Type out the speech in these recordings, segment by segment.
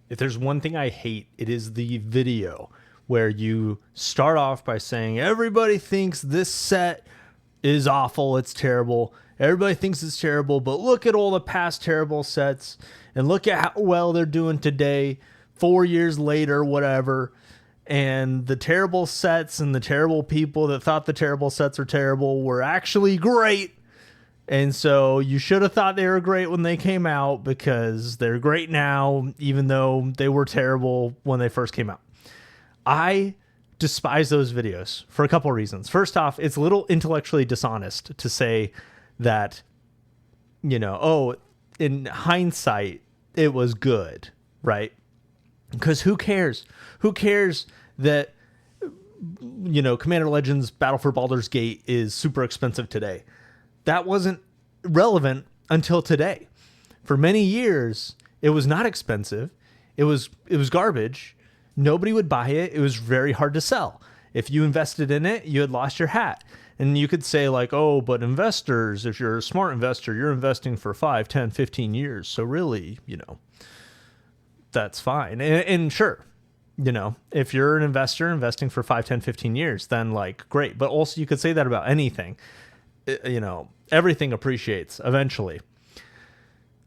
if there's one thing I hate, it is the video where you start off by saying everybody thinks this set is awful, it's terrible. Everybody thinks it's terrible, but look at all the past terrible sets and look at how well they're doing today, 4 years later, whatever. And the terrible sets and the terrible people that thought the terrible sets were terrible were actually great. And so you should have thought they were great when they came out because they're great now, even though they were terrible when they first came out. I despise those videos for a couple of reasons. First off, it's a little intellectually dishonest to say that, oh, in hindsight, it was good, right? Because who cares? Who cares that, Commander Legends Battle for Baldur's Gate is super expensive today? That wasn't relevant until today. For many years, it was not expensive. It was garbage. Nobody would buy it. It was very hard to sell. If you invested in it, you had lost your hat. And you could say like, oh, but investors, if you're a smart investor, you're investing for 5, 10, 15 years. So really, that's fine. And sure, if you're an investor investing for 5, 10, 15 years, then like, great. But also you could say that about anything. Everything appreciates eventually.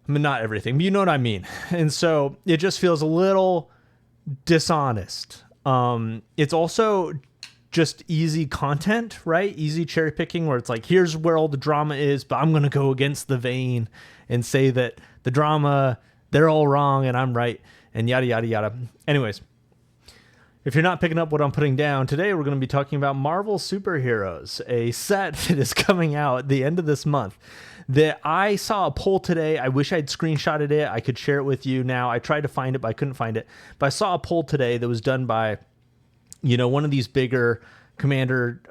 I mean, not everything, but you know what I mean. And so it just feels a little dishonest. It's also just easy content, right? Easy cherry picking where it's like, here's where all the drama is, but I'm going to go against the vein and say that the drama, they're all wrong and I'm right and yada, yada, yada. Anyways, if you're not picking up what I'm putting down, today we're going to be talking about Marvel Superheroes, a set that is coming out at the end of this month. That I saw a poll today. I wish I'd screenshotted it. I could share it with you now. I tried to find it, but I couldn't find it. But I saw a poll today that was done by, one of these bigger Commander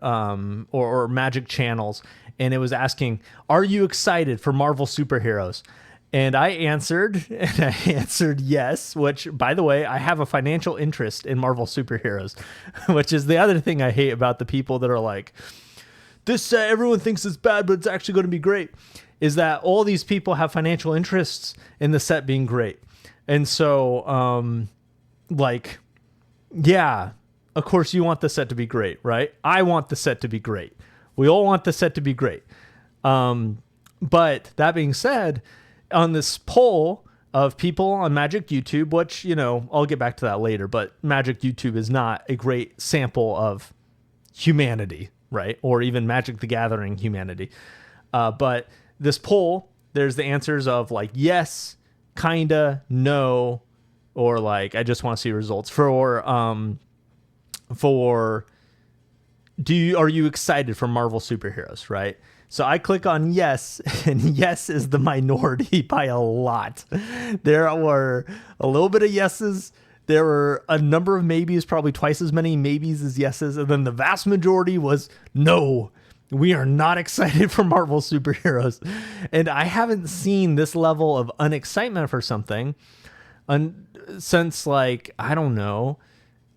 or Magic channels. And it was asking, are you excited for Marvel Superheroes? And I answered yes, which, by the way, I have a financial interest in Marvel Superheroes, which is the other thing I hate about the people that are like, this set, everyone thinks it's bad, but it's actually going to be great, is that all these people have financial interests in the set being great. And so, yeah, of course you want the set to be great, right? I want the set to be great. We all want the set to be great. But that being said, on this poll of people on Magic YouTube, which, I'll get back to that later, but Magic YouTube is not a great sample of humanity, right? Or even Magic the Gathering humanity. But this poll, there's the answers of like, yes, kinda, no, or like, I just want to see results are you excited for Marvel Superheroes, right? So I click on yes, and yes is the minority by a lot. There were a little bit of yeses. There were a number of maybes, probably twice as many maybes as yeses. And then the vast majority was no, we are not excited for Marvel Superheroes. And I haven't seen this level of unexcitement for something since like, I don't know,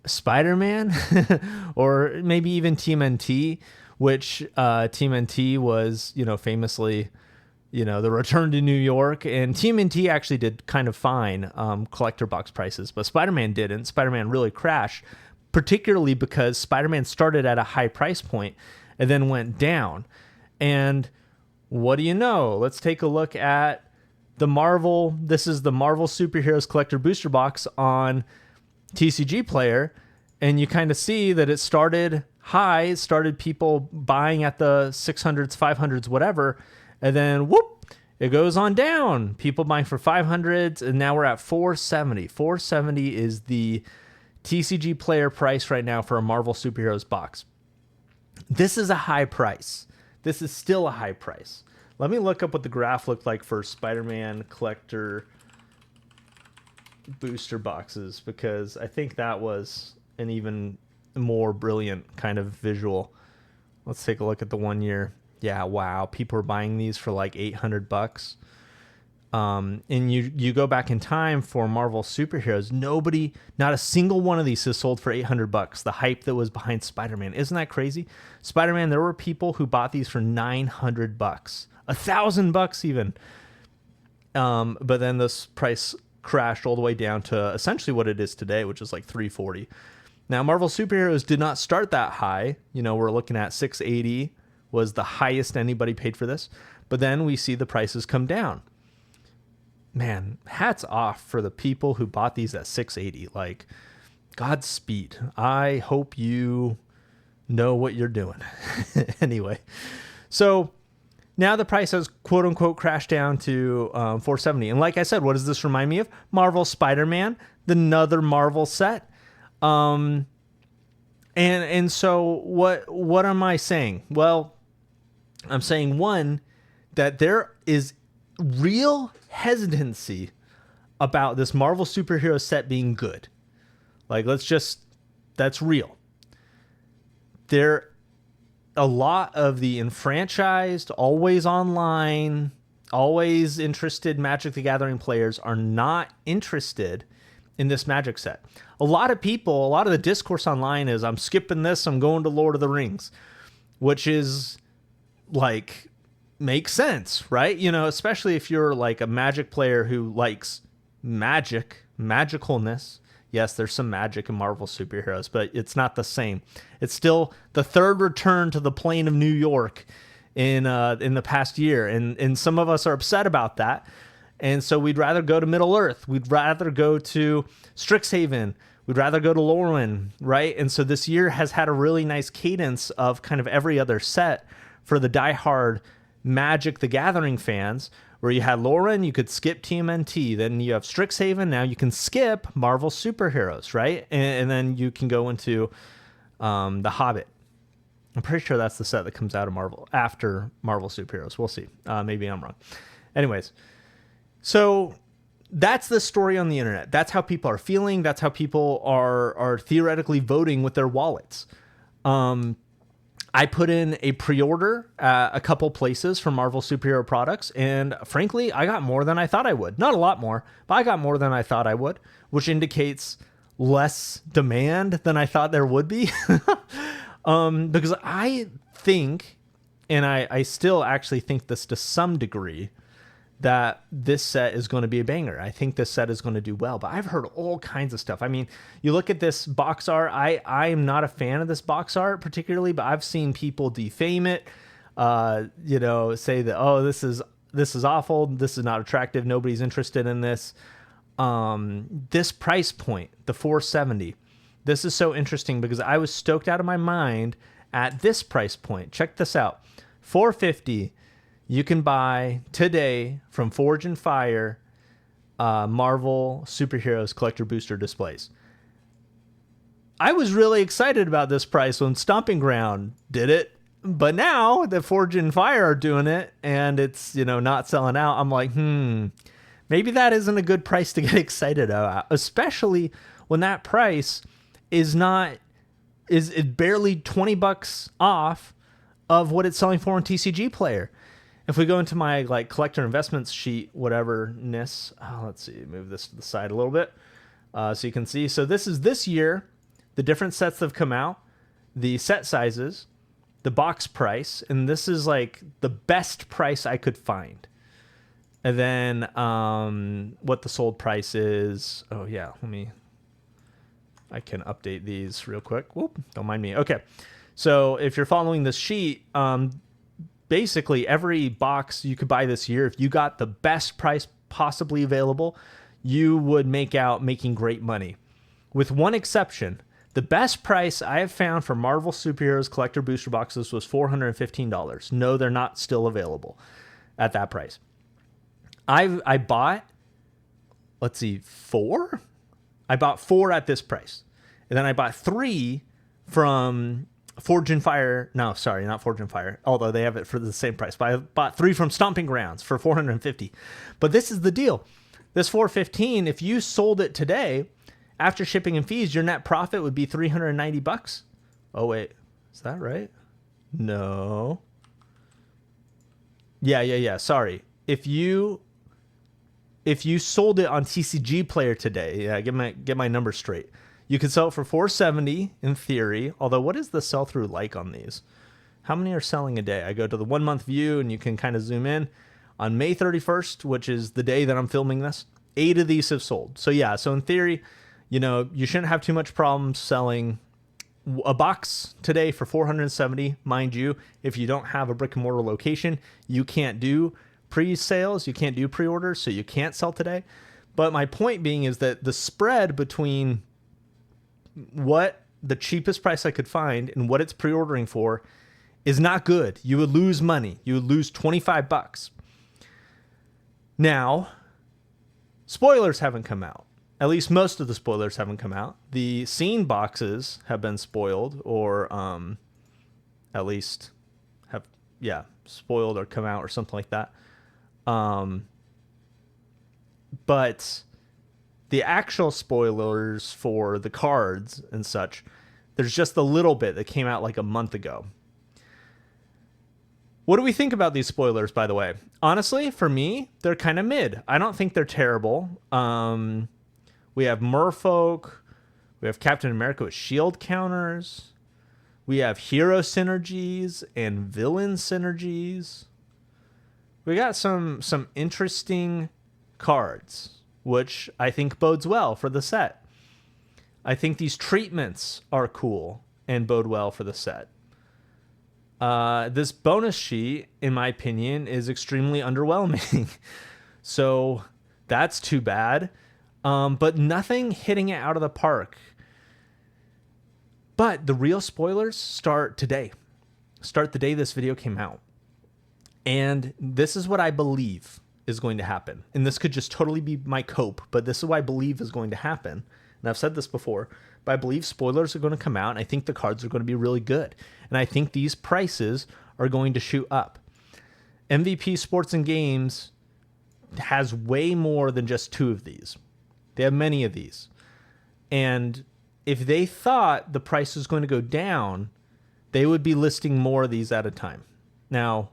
Spider-Man or maybe even TMNT, which TMNT was, famously, the Return to New York, and TMNT actually did kind of fine collector box prices, but Spider-Man didn't. Spider-Man really crashed, particularly because Spider-Man started at a high price point and then went down. And what do you know? Let's take a look at this is the Marvel Superheroes Collector Booster Box on TCG Player, and you kind of see that it started high. It started people buying at the 600s, 500s, whatever, and then whoop, it goes on down. People buying for 500s, and now we're at 470. 470 is the TCG Player price right now for a Marvel Superheroes box. This is a high price. This is still a high price. Let me look up what the graph looked like for Spider-Man Collector booster boxes, because I think that was an even more brilliant kind of visual. Let's take a look at the 1 year. Yeah, wow. People are buying these for like $800. And you go back in time for Marvel Superheroes, not a single one of these has sold for $800. The hype that was behind Spider-Man. Isn't that crazy? Spider-Man, there were people who bought these for $900, $1,000 even. But then this price crashed all the way down to essentially what it is today, which is like 340. Now, Marvel Superheroes did not start that high. You know, we're looking at 680 was the highest anybody paid for this. But then we see the prices come down. Man, hats off for the people who bought these at 680. Like, Godspeed. I hope you know what you're doing. Anyway, so now the price has quote unquote crashed down to 470. And like I said, what does this remind me of? Marvel Spider-Man, another Marvel set. And so what am I saying? Well, I'm saying one, that there is real hesitancy about this Marvel superhero set being good. Like, that's real. A lot of the enfranchised, always online, always interested Magic the Gathering players are not interested in this Magic set. A lot of the discourse online is, I'm skipping this, I'm going to Lord of the Rings, which is like, makes sense, right? You know, especially if you're like a Magic player who likes magicalness. Yes, there's some magic in Marvel superheroes, but it's not the same. It's still the third return to the plane of New York in the past year, and some of us are upset about that. And so we'd rather go to Middle Earth. We'd rather go to Strixhaven. We'd rather go to Lorwyn, right? And so this year has had a really nice cadence of kind of every other set for the diehard Magic the Gathering fans, where you had Lorwyn, you could skip TMNT, then you have Strixhaven, now you can skip Marvel Superheroes, right? And then you can go into The Hobbit. I'm pretty sure that's the set that comes out of Marvel after Marvel Superheroes. We'll see. Maybe I'm wrong. Anyways, so that's the story on the internet. That's how people are feeling. That's how people are theoretically voting with their wallets. I put in a pre-order at a couple places for Marvel superhero products, and frankly, I got more than I thought I would. Not a lot more, but I got more than I thought I would, which indicates less demand than I thought there would be. Because I think, and I still actually think this to some degree, that this set is going to be a banger. I think this set is going to do well, but I've heard all kinds of stuff. I mean, you look at this box art. I am not a fan of this box art particularly, but I've seen people defame it, say that, oh, this is awful. This is not attractive. Nobody's interested in this. This price point, the 470, this is so interesting because I was stoked out of my mind at this price point. Check this out. 450. You can buy today from Forge and Fire Marvel Superheroes Collector Booster displays. I was really excited about this price when Stomping Ground did it, but now that Forge and Fire are doing it and it's, not selling out, I'm like, maybe that isn't a good price to get excited about, especially when that price is barely $20 off of what it's selling for on TCG Player. If we go into my collector investments sheet, whatever-ness, let's see, move this to the side a little bit so you can see. So this is this year, the different sets that have come out, the set sizes, the box price, and this is the best price I could find. And then what the sold price is. Oh yeah, I can update these real quick. Whoop, don't mind me. Okay, so if you're following this sheet, basically every box you could buy this year, if you got the best price possibly available, you would making great money. With one exception, the best price I have found for Marvel Superheroes Collector Booster boxes was $415. No, they're not still available at that price. I bought, four? I bought four at this price. And then I bought three from Forge and Fire. No, sorry, not Forge and Fire, although they have it for the same price. But I bought three from Stomping Grounds for $450. But this is the deal. This $415, if you sold it today, after shipping and fees, your net profit would be $390. Oh, wait. Is that right? No. Yeah. Sorry. If you sold it on TCG Player today, get my numbers straight. You could sell it for $470 in theory. Although, what is the sell-through like on these? How many are selling a day? I go to the 1 month view, and you can kind of zoom in. On May 31st, which is the day that I'm filming this, 100% 8 of these have sold. So yeah, so in theory, you know, you shouldn't have too much problem selling a box today for $470. Mind you, if you don't have a brick and mortar location, you can't do pre-sales, you can't do pre-orders, so you can't sell today. But my point being is that the spread between what the cheapest price I could find and what it's pre-ordering for is not good. You would lose money. You would lose $25. Now, spoilers haven't come out. At least most of the spoilers haven't come out. The scene boxes have been spoiled, or at least have, spoiled or come out or something like that. But the actual spoilers for the cards and such, there's just a little bit that came out like a month ago. What do we think about these spoilers, by the way? Honestly, for me, they're kind of mid. I don't think they're terrible. We have Merfolk. We have Captain America with shield counters. We have hero synergies and villain synergies. We got some interesting cards, which I think bodes well for the set. I think these treatments are cool and bode well for the set. This bonus sheet, in my opinion, is extremely underwhelming. So that's too bad. But nothing hitting it out of the park. But the real spoilers start today. Start the day this video came out. And this is what I believe is going to happen. And this could just totally be my cope, but this is what I believe is going to happen. And I've said this before, but I believe spoilers are going to come out, and I think the cards are going to be really good. And I think these prices are going to shoot up. MVP Sports and Games has way more than just 2 of these. They have many of these. And if they thought the price was going to go down, they would be listing more of these at a time. Now,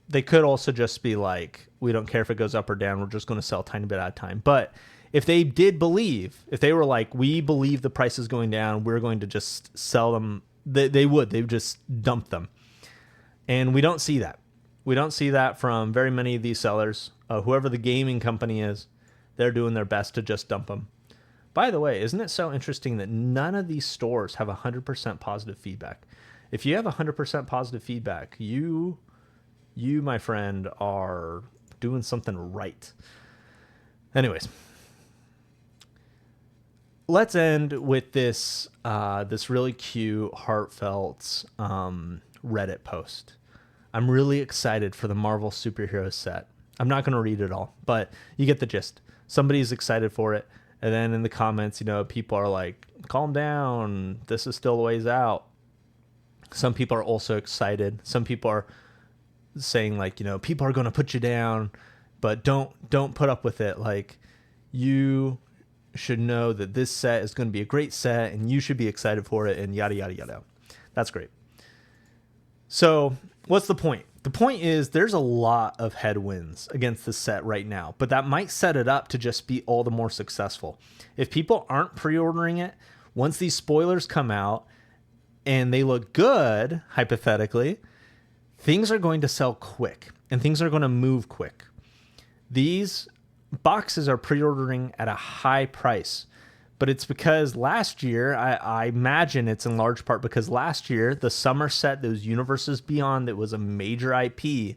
they could also just be like, we don't care if it goes up or down, we're just going to sell a tiny bit at a time. But if they did believe, if they were like, we believe the price is going down, we're going to just sell them, they would just dump them. And we don't see that. We don't see that from very many of these sellers. Whoever the gaming company is, they're doing their best to just dump them. By the way, isn't it so interesting that none of these stores have 100% positive feedback? If you have 100% positive feedback, you, my friend, are doing something right. Anyways, let's end with this really cute, heartfelt Reddit post. I'm really excited for the Marvel superhero set. I'm not going to read it all, but you get the gist. Somebody's excited for it. And then in the comments, you know, people are like, calm down. This is still a ways out. Some people are also excited. Some people are saying like, you know, people are going to put you down, but don't put up with it. Like, you should know that this set is going to be a great set and you should be excited for it and yada, yada, yada. That's great. So what's the point? The point is there's a lot of headwinds against the set right now, but that might set it up to just be all the more successful. If people aren't pre-ordering it, once these spoilers come out and they look good, hypothetically, things are going to sell quick and things are going to move quick. These boxes are pre-ordering at a high price, but it's because last year, I imagine it's in large part because last year, the summer set, those Universes Beyond, that was a major IP,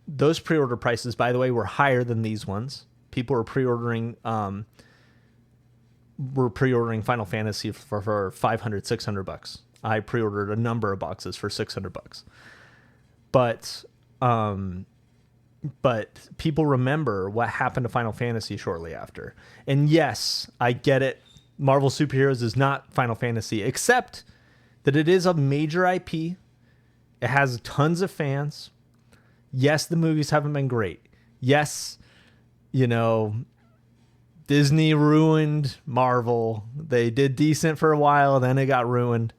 those pre-order prices, by the way, were higher than these ones. People were pre-ordering Final Fantasy for $500, $600. I pre-ordered a number of boxes for $600. But people remember what happened to Final Fantasy shortly after. And yes, I get it. Marvel Superheroes is not Final Fantasy, except that it is a major IP. It has tons of fans. Yes, the movies haven't been great. Yes, you know, Disney ruined Marvel. They did decent for a while, then it got ruined.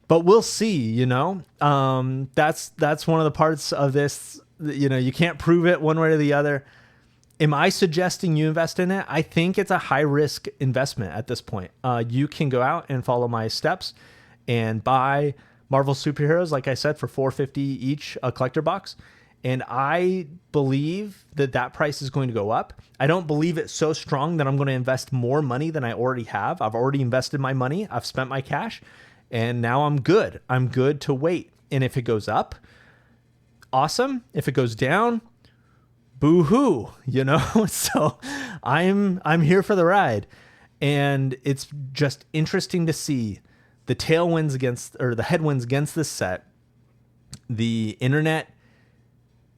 But we'll see, you know. That's one of the parts of this. You know, you can't prove it one way or the other. Am I suggesting you invest in it? I think it's a high risk investment at this point. You can go out and follow my steps and buy Marvel Superheroes, like I said, for $450 each, a collector box. And I believe that that price is going to go up. I don't believe it's so strong that I'm going to invest more money than I already have. I've already invested my money. I've spent my cash, and now I'm good. I'm good to wait. And if it goes up, awesome. If it goes down, boo-hoo, you know? So I'm here for the ride. And it's just interesting to see the tailwinds against, or the headwinds against this set. The internet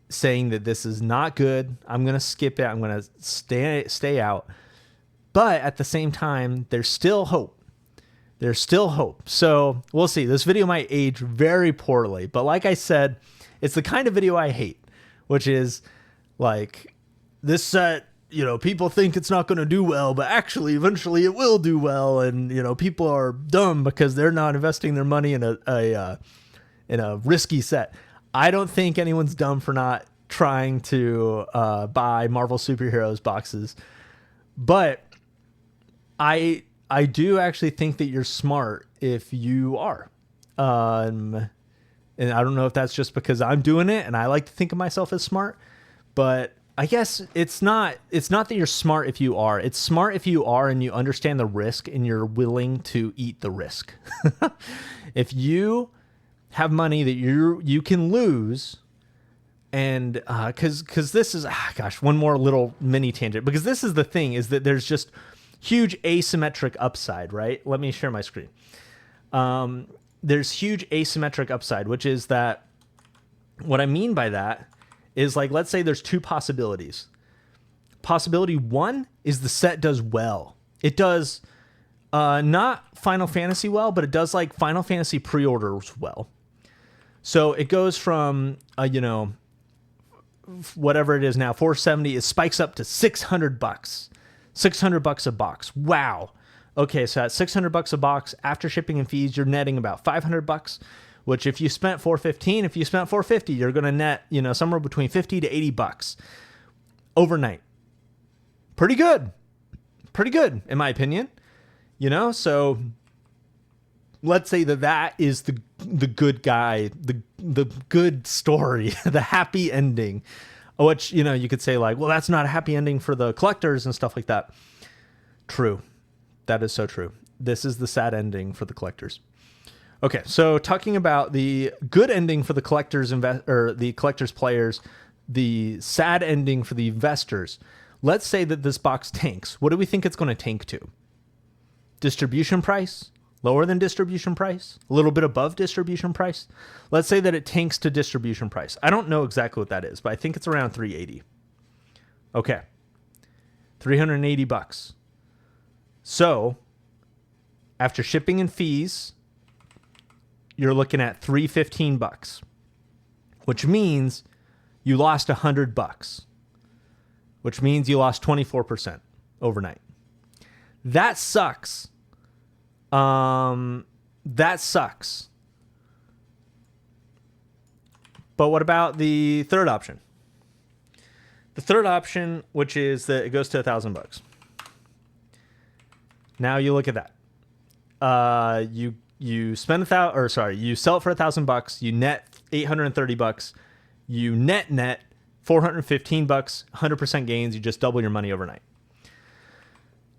saying that this is not good. I'm going to skip it. I'm going to stay out. But at the same time, there's still hope. There's still hope. So we'll see. This video might age very poorly. But like I said, it's the kind of video I hate, which is like, this set, you know, people think it's not going to do well, but actually eventually it will do well. And, you know, people are dumb because they're not investing their money in a risky set. I don't think anyone's dumb for not trying to buy Marvel Superheroes boxes, but I do actually think that you're smart if you are. And I don't know if that's just because I'm doing it and I like to think of myself as smart, but I guess it's not that you're smart if you are. It's smart if you are and you understand the risk and you're willing to eat the risk. If you have money that you can lose, and because this is one more little mini tangent, because this is the thing, is that there's just huge asymmetric upside, right? Let me share my screen. There's huge asymmetric upside, which is that, what I mean by that is, like, let's say there's two possibilities. Possibility one is the set does well. It does not Final Fantasy well, but it does like Final Fantasy pre-orders well. So it goes from, whatever it is now, 470, it spikes up to $600. $600 a box. Wow. Okay, so at $600 a box, after shipping and fees, you're netting about $500, which if you spent $450, you're going to net, somewhere between $50 to $80 overnight. Pretty good. Pretty good, in my opinion. So let's say that is the good guy, the good story, the happy ending, which, you could say like, well, that's not a happy ending for the collectors and stuff like that. True. That is so true. This is the sad ending for the collectors. Okay. So talking about the good ending for the collectors, the collectors players, the sad ending for the investors. Let's say that this box tanks. What do we think it's going to tank to? Distribution price? Lower than distribution price? A little bit above distribution price? Let's say that it tanks to distribution price. I don't know exactly what that is, but I think it's around $380. Okay. $380. So, after shipping and fees, you're looking at $315, which means you lost $100, which means you lost 24% overnight. That sucks. That sucks. But what about the third option? The third option, which is that it goes to $1,000. Now you look at that. You spend you sell it for $1,000. You net $830. You net $415. 100% gains. You just double your money overnight.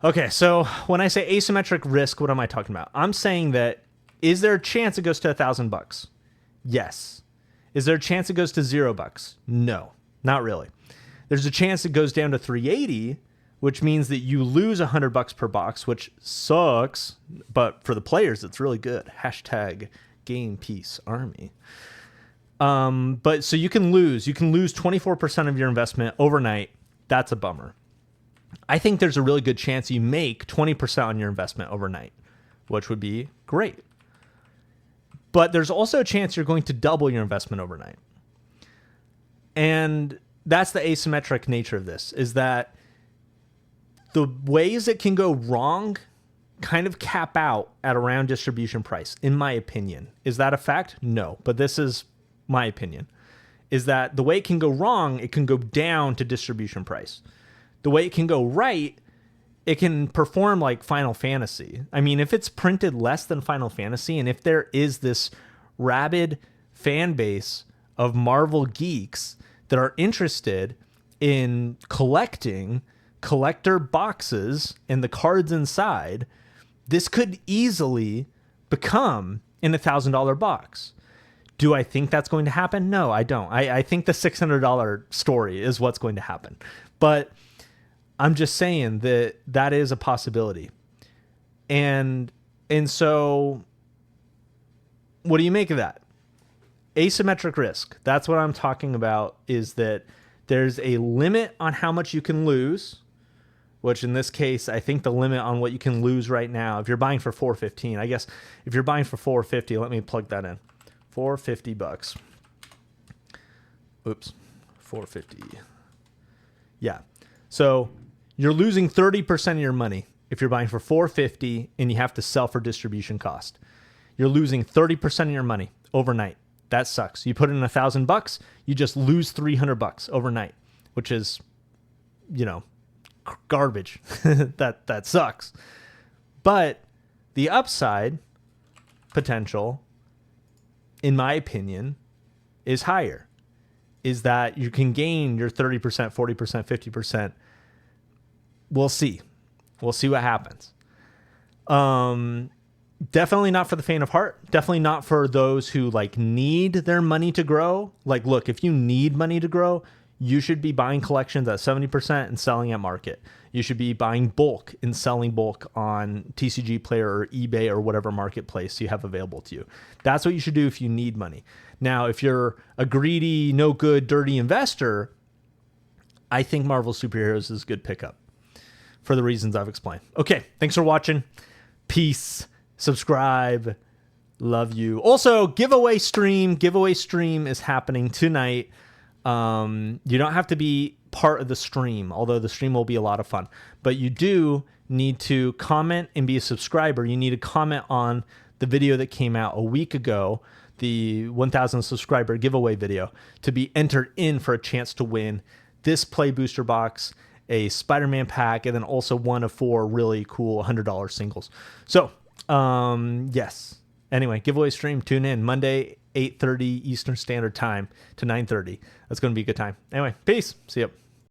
Okay, so when I say asymmetric risk, what am I talking about? I'm saying that, is there a chance it goes to $1,000? Yes. Is there a chance it goes to $0? No, not really. There's a chance it goes down to $380, which means that you lose $100 per box, which sucks. But for the players, it's really good. Hashtag game peace army. But so you can lose 24% of your investment overnight. That's a bummer. I think there's a really good chance you make 20% on your investment overnight, which would be great. But there's also a chance you're going to double your investment overnight. And that's the asymmetric nature of this, is that the ways it can go wrong kind of cap out at around distribution price, in my opinion. Is that a fact? No, but this is my opinion, is that the way it can go wrong, it can go down to distribution price. The way it can go right, it can perform like Final Fantasy. I mean, if it's printed less than Final Fantasy, and if there is this rabid fan base of Marvel geeks that are interested in collecting collector boxes and the cards inside, this could easily become an $1,000 box. Do I think that's going to happen? No, I don't. I think the $600 story is what's going to happen. But I'm just saying that that is a possibility. And so what do you make of that? Asymmetric risk. That's what I'm talking about, is that there's a limit on how much you can lose, which in this case, I think the limit on what you can lose right now, if you're buying for $415, I guess if you're buying for $450, let me plug that in. $450. Oops. $450. Yeah. So you're losing 30% of your money if you're buying for $450 and you have to sell for distribution cost. You're losing 30% of your money overnight. That sucks. You put in $1,000, you just lose $300 overnight, which is, garbage. That sucks. But the upside potential, in my opinion, is higher. Is that you can gain your 30%, 40%, 50%. We'll see. We'll see what happens. Definitely not for the faint of heart. Definitely not for those who need their money to grow. Look, if you need money to grow, you should be buying collections at 70% and selling at market. You should be buying bulk and selling bulk on TCG Player or eBay or whatever marketplace you have available to you. That's what you should do if you need money. Now, if you're a greedy, no good, dirty investor, I think Marvel Superheroes is a good pickup for the reasons I've explained. Okay, thanks for watching. Peace. Subscribe. Love you. Also, giveaway stream. Giveaway stream is happening tonight. You don't have to be part of the stream, although the stream will be a lot of fun. But you do need to comment and be a subscriber. You need to comment on the video that came out a week ago, the 1,000 subscriber giveaway video, to be entered in for a chance to win this Play Booster box, a Spider-Man pack, and then also one of 4 really cool $100 singles. So, yes. Anyway, giveaway stream, tune in Monday, 8:30 Eastern Standard Time to 9:30. That's going to be a good time. Anyway, peace. See you.